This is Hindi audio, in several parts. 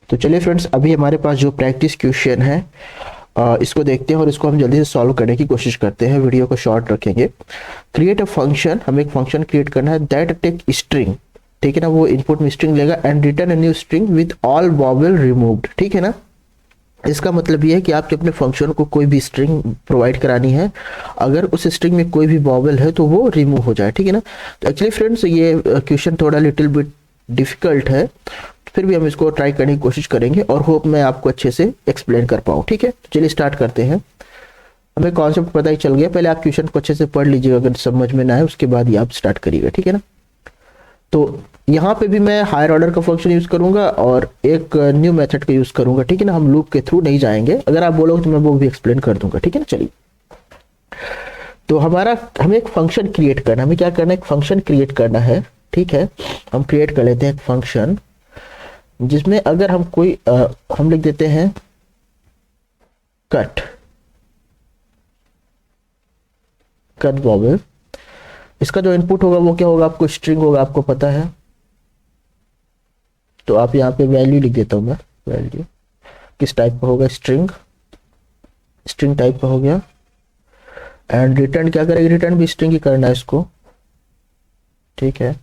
तो चलिए फ्रेंड्स, अभी हमारे पास जो प्रैक्टिस क्वेश्चन है इसको देखते हैं और इसको हम जल्दी से सॉल्व करने की कोशिश करते हैं। वीडियो को शॉर्ट रखेंगे। क्रिएट अ फंक्शन, हमें एक फंक्शन क्रिएट करना है दैट टेक स्ट्रिंग, ठीक है ना। वो इनपुट में स्ट्रिंग लेगा and return a new string with all vowel removed, ठीक है ना। इसका मतलब ये है कि आपके अपने फंक्शन को कोई भी स्ट्रिंग प्रोवाइड करानी है, अगर उस स्ट्रिंग में कोई भी वॉवेल है तो वो रिमूव हो जाए, ठीक है ना। तो एक्चुअली फ्रेंड्स ये क्वेश्चन थोड़ा लिटिल बिट डिफिकल्ट है, फिर भी हम इसको ट्राई करने की कोशिश करेंगे और होप मैं आपको अच्छे से एक्सप्लेन कर पाऊँ, ठीक है। तो चलिए स्टार्ट करते हैं। हमें कॉन्सेप्ट पता ही चल गया, पहले आप क्वेश्चन को अच्छे से पढ़ लीजिएगा, अगर समझ में ना आए उसके बाद ही आप स्टार्ट करिएगा, ठीक है ना। तो यहाँ पे भी मैं हायर ऑर्डर का फंक्शन यूज करूंगा और एक न्यू मेथड का यूज करूंगा, ठीक है ना। हम लूप के थ्रू नहीं जाएंगे, अगर आप बोलोगे तो मैं वो भी एक्सप्लेन कर दूंगा, ठीक है ना। चलिए, तो हमें एक फंक्शन क्रिएट करना, हमें क्या करना है, एक फंक्शन क्रिएट करना है, ठीक है। हम क्रिएट कर लेते हैं एक फंक्शन जिसमें अगर हम कोई हम लिख देते हैं कट कट वॉवेल। इसका जो इनपुट होगा वो क्या होगा, आपको स्ट्रिंग होगा, आपको पता है। तो आप यहाँ पे वैल्यू लिख देता हूं मैं। वैल्यू किस टाइप का होगा, स्ट्रिंग, स्ट्रिंग टाइप का हो गया। एंड रिटर्न क्या करेगा, रिटर्न भी स्ट्रिंग ही करना है इसको, ठीक है।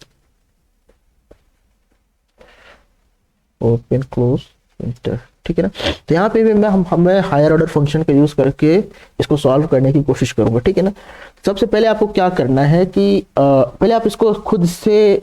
ओपन क्लोज इंटर, ठीक है ना। तो यहाँ पे भी मैं हायर ऑर्डर फंक्शन का यूज करके इसको सॉल्व करने की कोशिश करूंगा, ठीक है ना। सबसे पहले आपको क्या करना है कि पहले आप इसको खुद से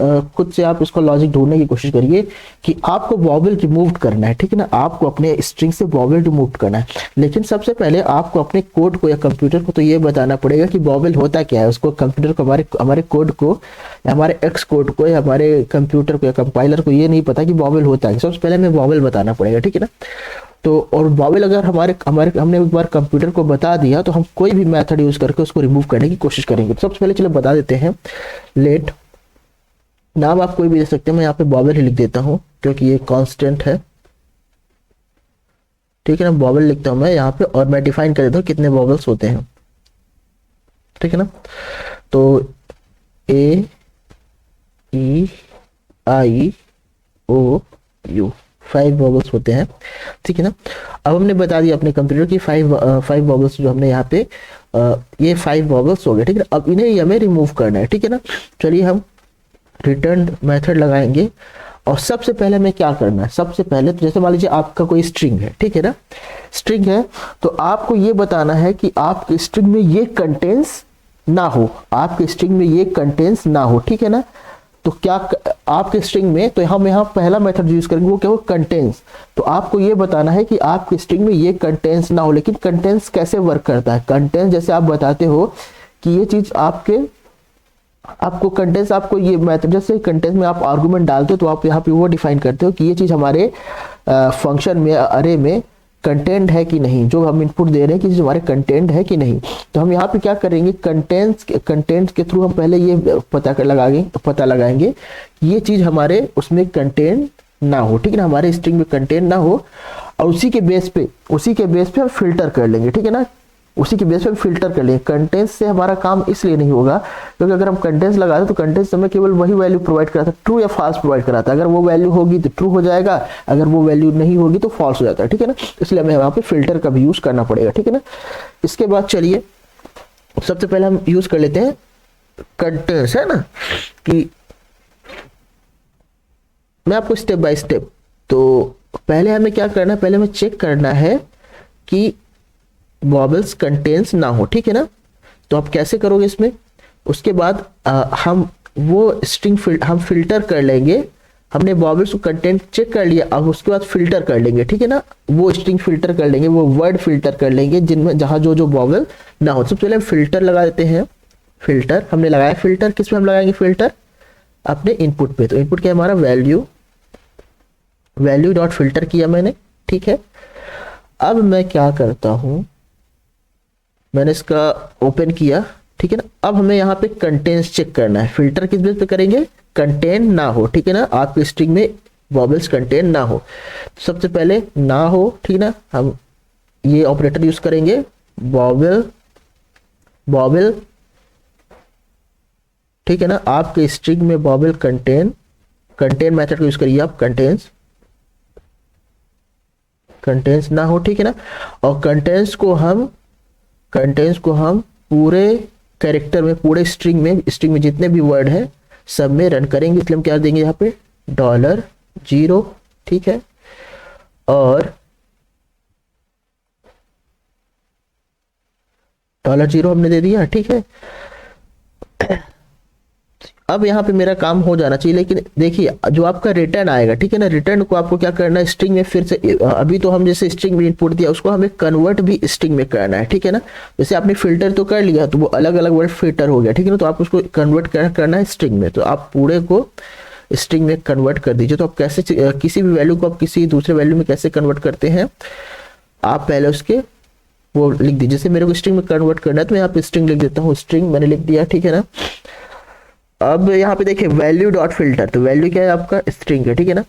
आप इसको लॉजिक ढूंढने की कोशिश करिए कि आपको वॉवेल रिमूव करना है, ठीक है ना। आपको अपने स्ट्रिंग से वॉवेल रिमूव करना है, लेकिन सबसे पहले आपको अपने कोड को या कंप्यूटर को तो ये बताना पड़ेगा कि वॉवेल होता क्या है। उसको कंप्यूटर को, हमारे कोड को या हमारे एक्स कोड को या हमारे कंप्यूटर को या कंपाइलर को ये नहीं पता कि वॉवेल होता है। सबसे पहले हमें वॉवेल बताना पड़ेगा, ठीक है ना। तो और वॉवेल अगर हमारे हमारे हमने एक बार कंप्यूटर को बता दिया तो हम कोई भी मेथड यूज करके उसको रिमूव करने की कोशिश करेंगे। तो सबसे पहले चलो बता देते हैं। लेट, नाम आप कोई भी दे सकते हैं, मैं यहाँ पे वॉवेल ही लिख देता हूँ क्योंकि ये कांस्टेंट है, ठीक है ना। वॉवेल लिखता हूँ मैं यहाँ पे और मैं डिफाइन कर देता हूँ कितने वॉवेल्स होते हैं, ठीक है ना। तो ए ई आई ओ यू 5 वॉवेल्स होते हैं, ठीक है ना। अब हमने बता दिया अपने कंप्यूटर की 5 वॉवेल्स जो हमने यहाँ पे ये 5 वॉवेल्स हो गए, ठीक है। अब इन्हें ही हमें रिमूव करना है, ठीक है ना। चलिए हम रिटर्न मेथड लगाएंगे और सबसे पहले हमें क्या करना है, सबसे पहले तो जैसे मान लीजिए आपका कोई स्ट्रिंग है, ठीक है ना। स्ट्रिंग है तो आपको ये बताना है कि आपके स्ट्रिंग में ये कंटेंट्स ना हो, आपके स्ट्रिंग में ये कंटेंट्स ना हो, ठीक है ना। तो क्या आपके स्ट्रिंग में, तो हम यहाँ पहला मेथड यूज करेंगे वो क्या हो, कंटेंट्स। तो आपको ये बताना है कि आपके स्ट्रिंग में ये कंटेंट्स ना हो। लेकिन कंटेंट्स कैसे वर्क करता है, कंटेंट्स जैसे आप बताते हो कि ये चीज आपको कंटेंट्स, आपको ये मेथड जैसे कंटेंट्स में आप आर्गुमेंट डालते हो तो आप यहाँ पे वो डिफाइन करते हो कि ये चीज हमारे फंक्शन में, अरे में कंटेंट है कि नहीं, जो हम इनपुट दे रहे हैं कि हमारे कंटेंट है कि नहीं। तो हम यहाँ पे क्या करेंगे, कंटेंट्स के थ्रू हम पहले ये पता लगाएंगे कि ये चीज हमारे उसमें कंटेंट ना हो, ठीक है ना, हमारे स्ट्रिंग में कंटेंट ना हो। और उसी के बेस पे हम फिल्टर कर लेंगे, ठीक है ना। उसी के बेस पे फिल्टर कर लेंगे। कंटेंट्स से हमारा काम इसलिए नहीं होगा क्योंकि अगर हम कंटेंट्स लगाते तो कंटेंट्स हमें केवल वही वैल्यू प्रोवाइड कराता है, ट्रू या फॉल्स प्रोवाइड कराता है। अगर वो वैल्यू होगी तो ट्रू हो जाएगा, अगर वो वैल्यू नहीं होगी तो फॉल्स हो जाता है, ठीक है ना। इसलिए हमें वहां पे फिल्टर का भी यूज करना पड़ेगा, ठीक है ना। इसके बाद चलिए सबसे पहले हम यूज कर लेते हैं कंटेंट्स, है ना। कि मैं आपको स्टेप बाय स्टेप, तो पहले हमें क्या करना है, पहले हमें चेक करना है कि वॉवेल्स कंटेंट्स ना हो, ठीक है ना। तो आप कैसे करोगे इसमें, उसके बाद हम वो स्ट्रिंग हम फिल्टर कर लेंगे। हमने वॉवेल्स को कंटेंट चेक कर लिया, अब उसके बाद फिल्टर कर लेंगे, ठीक है ना। वो स्ट्रिंग फिल्टर कर लेंगे, वो वर्ड फिल्टर कर लेंगे जिनमें जहां जो वॉवेल ना हो। सबसे पहले हम फिल्टर लगा देते हैं। फिल्टर हमने लगाया, फिल्टर किस पे हम लगाएंगे, फिल्टर अपने इनपुट पे। तो इनपुट क्या है हमारा, वैल्यू डॉट फिल्टर किया मैंने, ठीक है। अब मैं क्या करता हूं, मैंने इसका ओपन किया, ठीक है ना। अब हमें यहाँ पे कंटेंट्स चेक करना है। फिल्टर किस बेस पे करेंगे, कंटेंट ना हो, ठीक है ना। आपके स्ट्रिंग में वॉवेल्स कंटेंट ना हो, सबसे पहले ना हो, ठीक है ना। हम ये ऑपरेटर यूज करेंगे, वॉवेल, ठीक है ना। आपके स्ट्रिंग में वॉवेल कंटेंट मेथड को यूज करिए आप, कंटेंट्स कंटेंट्स ना हो, ठीक है ना। और कंटेंट्स को हम पूरे कैरेक्टर में, पूरे स्ट्रिंग में जितने भी वर्ड है सब में रन करेंगे, इसलिए हम क्या देंगे यहाँ पे $0, ठीक है। और $0 हमने दे दिया, ठीक है। अब यहाँ पे मेरा काम हो जाना चाहिए, लेकिन देखिए जो आपका रिटर्न आएगा, ठीक है ना, रिटर्न को आपको क्या करना है, स्ट्रिंग में फिर से, अभी तो हम जैसे स्ट्रिंग में इनपुट दिया उसको हमें कन्वर्ट भी स्ट्रिंग में करना है, ठीक है ना। जैसे आपने फिल्टर तो कर लिया तो वो अलग अलग वर्ड फिल्टर हो गया, ठीक है ना, तो आप उसको कन्वर्ट करना है स्ट्रिंग में, तो आप पूरे को स्ट्रिंग में कन्वर्ट कर दीजिए। तो आप कैसे किसी भी वैल्यू को आप किसी दूसरे वैल्यू में कैसे कन्वर्ट करते हैं, आप पहले उसके वो लिख दीजिए। जैसे मेरे को स्ट्रिंग में कन्वर्ट करना है तो मैं यहाँ पे स्ट्रिंग लिख देता हूँ, स्ट्रिंग मैंने लिख दिया, ठीक है ना। अब यहाँ पे देखिए वैल्यू डॉट फिल्टर, तो वैल्यू क्या है आपका, स्ट्रिंग है, ठीक है ना,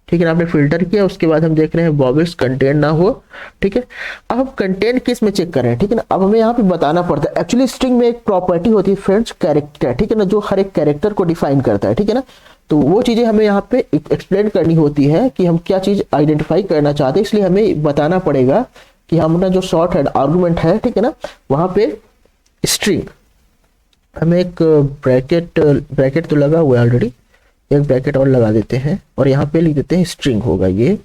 ठीक है ना। आपने फिल्टर किया, उसके बाद हम देख रहे हैं वॉवेल्स कंटेंट ना हो, ठीक है। अब हम कंटेंट किस में चेक कर रहे हैं, ठीक है ना। अब हमें यहाँ पे बताना पड़ता है, एक्चुअली स्ट्रिंग में एक प्रॉपर्टी होती है फ्रेंड्स, कैरेक्टर, ठीक है ना, जो हर एक कैरेक्टर को डिफाइन करता है, ठीक है ना। तो वो चीजें हमें यहाँ पे एक्सप्लेन करनी होती है कि हम क्या चीज आइडेंटिफाई करना चाहते हैं, इसलिए हमें बताना पड़ेगा कि हमारा जो शॉर्ट हेड आर्गुमेंट है, ठीक है ना, वहां पे स्ट्रिंग, हमें एक ब्रैकेट तो लगा हुआ है ऑलरेडी, एक ब्रैकेट और लगा देते हैं और यहाँ पे लिख देते हैं स्ट्रिंग होगा, ये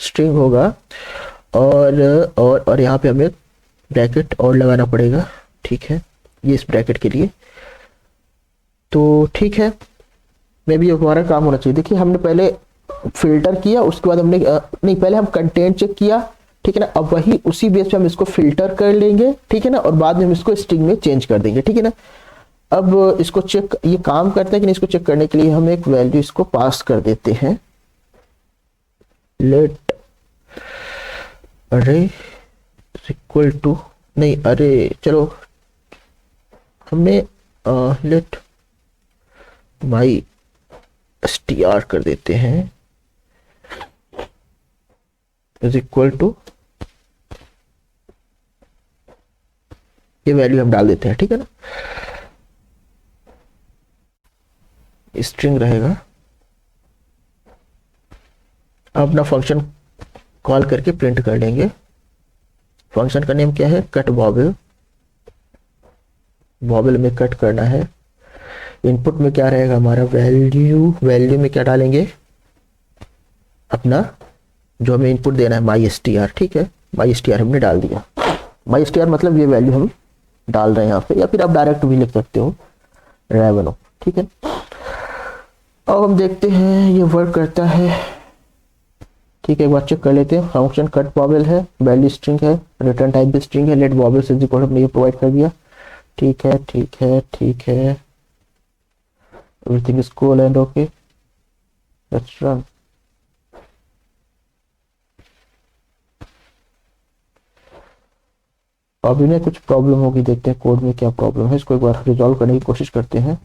स्ट्रिंग होगा। और यहाँ पे हमें ब्रैकेट और लगाना पड़ेगा, ठीक है, ये इस ब्रैकेट के लिए। तो ठीक है, मे भी हमारा काम होना चाहिए। देखिए हमने पहले फिल्टर किया, उसके बाद हमने नहीं, पहले हम कंटेंट चेक किया, ठीक है ना। अब वही उसी बेस पे हम इसको फिल्टर कर लेंगे, ठीक है ना, और बाद में हम इसको स्ट्रिंग में चेंज कर देंगे, ठीक है ना। अब इसको चेक, ये काम करता है कि नहीं, इसको चेक करने के लिए हम एक वैल्यू इसको पास कर देते हैं, लेट अरे इक्वल टू, नहीं अरे चलो हमने लेट माई str कर देते हैं इज इक्वल टू, ये वैल्यू हम डाल देते हैं, ठीक है ना, स्ट्रिंग रहेगा। अपना फंक्शन कॉल करके प्रिंट कर लेंगे। फंक्शन का नेम क्या है, कट वॉवेल, वॉवेल में कट करना है। इनपुट में क्या रहेगा हमारा, वैल्यू में क्या डालेंगे, अपना जो हमें इनपुट देना है माई str, ठीक है, माई str हमने डाल दिया। माई str मतलब ये वैल्यू हम डाल रहे हैं यहाँ पे, या फिर आप डायरेक्ट भी लिख सकते हो रेवेनो, ठीक है। अब हम देखते हैं ये वर्क करता है, ठीक है, एक बार चेक कर लेते हैं। फंक्शन कट वॉवेल है, वैल्यू स्ट्रिंग है, रिटर्न टाइप भी स्ट्रिंग है, लेट वॉवेल्स इज इक्वल हमने ये प्रोवाइड कर दिया, ठीक है ठीक है ठीक है, everything is cool and okay, let's run. अब इन्हें कुछ प्रॉब्लम होगी, देखते हैं कोड में क्या प्रॉब्लम है, इसको एक बार रिजॉल्व करने की कोशिश करते हैं।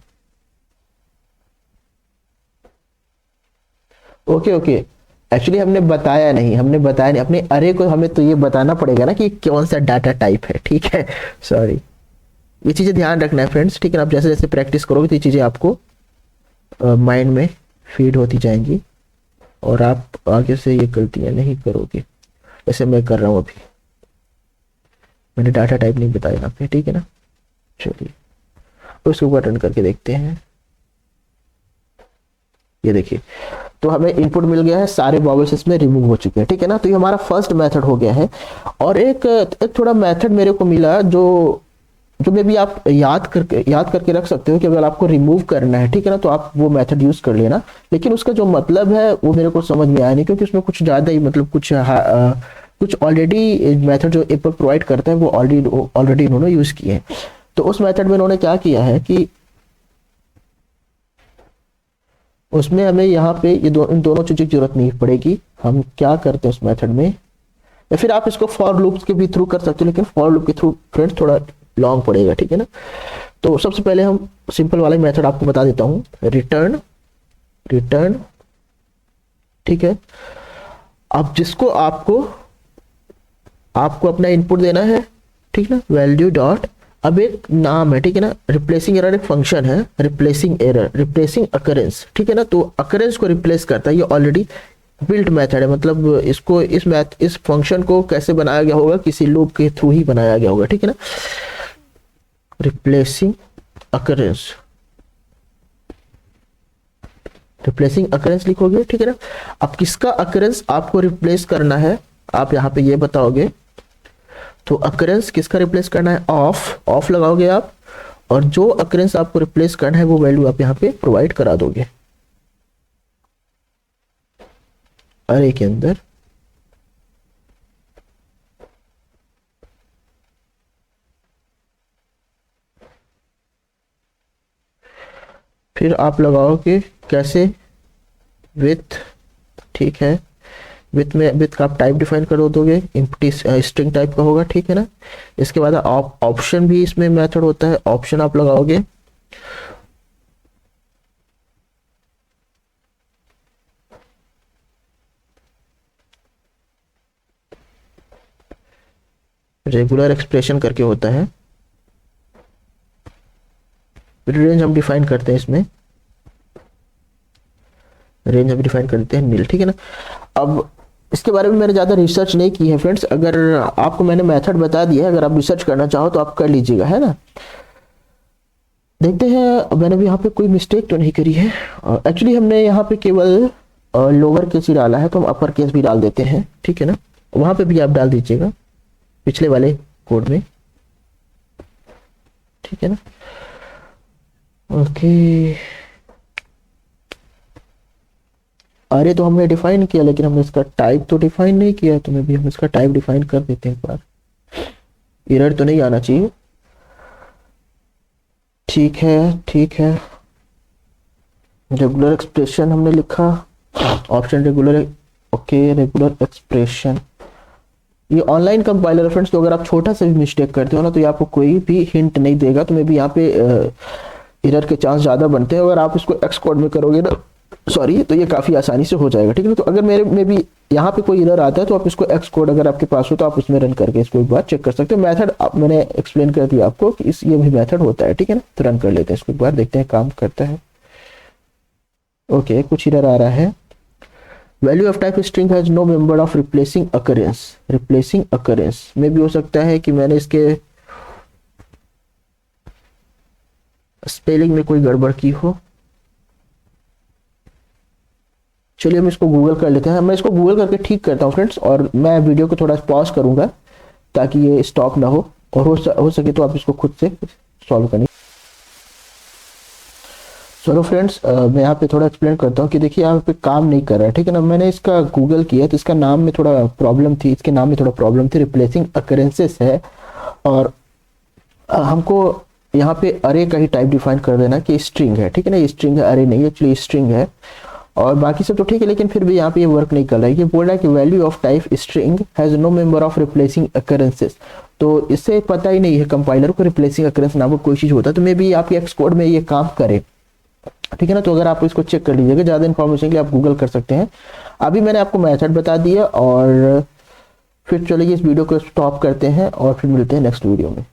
ओके ओके, एक्चुअली हमने बताया नहीं अपने अरे को, हमें तो ये बताना पड़ेगा ना कि कौन सा डाटा टाइप है, ठीक है, सॉरी। ये चीजें ध्यान रखना है फ्रेंड्स, ठीक है ना। आप जैसे जैसे प्रैक्टिस करोगे तो ये चीजें आपको माइंड में फीड होती जाएंगी और आप आगे से ये गलतियां नहीं करोगे, जैसे मैं कर रहा हूँ अभी। मैंने डाटा टाइप नहीं बताया यहाँ पे, ठीक है ना। चलिए उसके ऊपर रन करके देखते हैं। ये देखिए, तो हमें इनपुट मिल गया है, सारे वॉवेल्स इसमें रिमूव हो चुके हैं, ठीक है ना। तो ये हमारा फर्स्ट मेथड हो गया है। और एक थोड़ा मेथड मेरे को मिला जो में भी आप याद करके रख सकते हो कि अगर आपको रिमूव करना है, ठीक है ना, तो आप वो मेथड यूज कर लेना। लेकिन उसका जो मतलब है वो मेरे को समझ में आया नहीं, क्योंकि उसमें कुछ ज्यादा ही मतलब कुछ ऑलरेडी मेथड जो एप्पल प्रोवाइड करता है वो ऑलरेडी इन्होंने यूज किए हैं। तो उस मेथड में इन्होंने क्या किया है कि उसमें हमें यहाँ पे ये इन दोनों चीजों की जरूरत नहीं पड़ेगी। हम क्या करते हैं उस मेथड में, या फिर आप इसको फॉर लूप के भी थ्रू कर सकते हो, लेकिन फॉर लूप के थ्रू फ्रेंड्स थोड़ा लॉन्ग पड़ेगा, ठीक है ना। तो सबसे पहले हम सिंपल वाला मेथड आपको बता देता हूँ, रिटर्न, ठीक है। अब जिसको आपको अपना इनपुट देना है, ठीक ना, वैल्यू डॉट अब एक नाम है, ठीक है ना, रिप्लेसिंग एरर एक फंक्शन है, रिप्लेसिंग एरर, रिप्लेसिंग अकरेंस, ठीक है ना, तो अकरेंस को रिप्लेस करता है, ये ऑलरेडी बिल्ट मेथड है, मतलब इसको इस फंक्शन को कैसे बनाया गया होगा, किसी लूप के थ्रू ही बनाया गया होगा, ठीक है ना। रिप्लेसिंग अकरेंस, रिप्लेसिंग अकरेंस लिखोगे, ठीक है ना। अब किसका अकरेंस आपको रिप्लेस करना है, आप यहाँ पे ये बताओगे, तो अकरेंस किसका रिप्लेस करना है, ऑफ लगाओगे आप, और जो अकरेंस आपको रिप्लेस करना है वो वैल्यू आप यहाँ पे प्रोवाइड करा दोगे अरे के अंदर। फिर आप लगाओगे कैसे, विथ, ठीक है, विथ का आप टाइप डिफाइन कर दोगे, एम्प्टी स्ट्रिंग टाइप का होगा, ठीक है ना। इसके बाद ऑप्शन भी इसमें मेथड होता है, ऑप्शन आप लगाओगे, रेगुलर एक्सप्रेशन करके होता है, रेंज हम डिफाइन करते हैं इसमें, रेंज हम डिफाइन करते हैं नील, ठीक है ना। अब इसके बारे में मैंने ज़्यादा रिसर्च नहीं की है फ्रेंड्स, अगर आपको मैंने मेथड बता दिया है, अगर आप रिसर्च करना चाहो तो आप कर लीजिएगा, है ना। देखते हैं, मैंने भी यहाँ पे कोई मिस्टेक तो नहीं करी है, एक्चुअली हमने यहाँ पे केवल लोअर केस ही डाला है, तो हम अपर केस भी डाल देते हैं, ठीक है ना, वहाँ पे भी आप डाल दीजिएगा पिछले वाले कोड में, ठीक है ना। ओके, अरे तो हमने डिफाइन किया, लेकिन हमने इसका टाइप तो डिफाइन नहीं किया, तो मैं भी हम इसका टाइप डिफाइन कर देते हैं एक बार, एरर तो नहीं आना चाहिए, ठीक है, ठीक है। रेगुलर एक्सप्रेशन हमने लिखा, option regular, okay, regular expression, ये ऑनलाइन कंपाइलर है फ्रेंड्स, तो अगर आप छोटा सा भी मिस्टेक करते हो ना, तो ये आपको कोई भी हिंट नहीं देगा, तो मैं भी यहाँ पे एरर के चांस ज़्यादा बनते हैं, अगर आप इसको एक्स कोड में करोगे ना, सॉरी, तो ये काफ़ी आसानी से हो जाएगा, ठीक है ना। तो अगर मेरे में भी यहाँ पे कोई एरर आता है, तो आप इसको एक्स कोड अगर आपके पास हो तो आप उसमें रन करके इसको एक बार चेक कर सकते हो। मेथड मैंने एक्सप्लेन कर दिया आपको कि ये भी मेथड होता है, ठीक है ना। तो रन कर लेते हैं इसको एक बार, देखते हैं काम करता है। ओके, कुछ एरर आ रहा है, value of type string has no member of replacing occurrence, replacing occurrence में भी हो सकता है कि मैंने इसके स्पेलिंग में कोई गड़बड़ की हो। चलिए हम इसको गूगल कर लेते हैं, मैं इसको गूगल करके ठीक करता हूँ फ्रेंड्स, और मैं वीडियो को थोड़ा पॉज करूंगा ताकि ये स्टॉप ना हो, और हो सके तो आप इसको खुद से सॉल्व करें। चलो फ्रेंड्स, मैं यहाँ पे थोड़ा एक्सप्लेन करता हूँ कि देखिए यहाँ पे काम नहीं कर रहा है, ठीक है ना। मैंने इसका गूगल किया तो इसका नाम में थोड़ा प्रॉब्लम थी, इसके नाम में थोड़ा प्रॉब्लम थी, रिप्लेसिंग अकरेंसेस है, और हमको यहाँ पे अरे का ही टाइप डिफाइन कर देना कि स्ट्रिंग है, ठीक है ना, ये स्ट्रिंग है, अरे नहीं, एक्चुअली स्ट्रिंग है, और बाकी सब तो ठीक है, लेकिन फिर भी यहाँ पे ये वर्क नहीं कर रहा है। ये बोल रहा है कि value of type string has no member of replacing occurrences, तो इससे पता ही नहीं है कंपाइलर को रिप्लेसिंग अकरेंस नाम का कोई चीज होता है, तो मे भी आपके एक्स कोड में ये काम करे, ठीक है ना। तो अगर आप इसको चेक कर लीजिएगा, ज़्यादा इन्फॉर्मेशन के लिए आप गूगल कर सकते हैं। अभी मैंने आपको मेथड बता दिया, और फिर चलिए इस वीडियो को स्टॉप करते हैं और फिर मिलते हैं नेक्स्ट वीडियो में।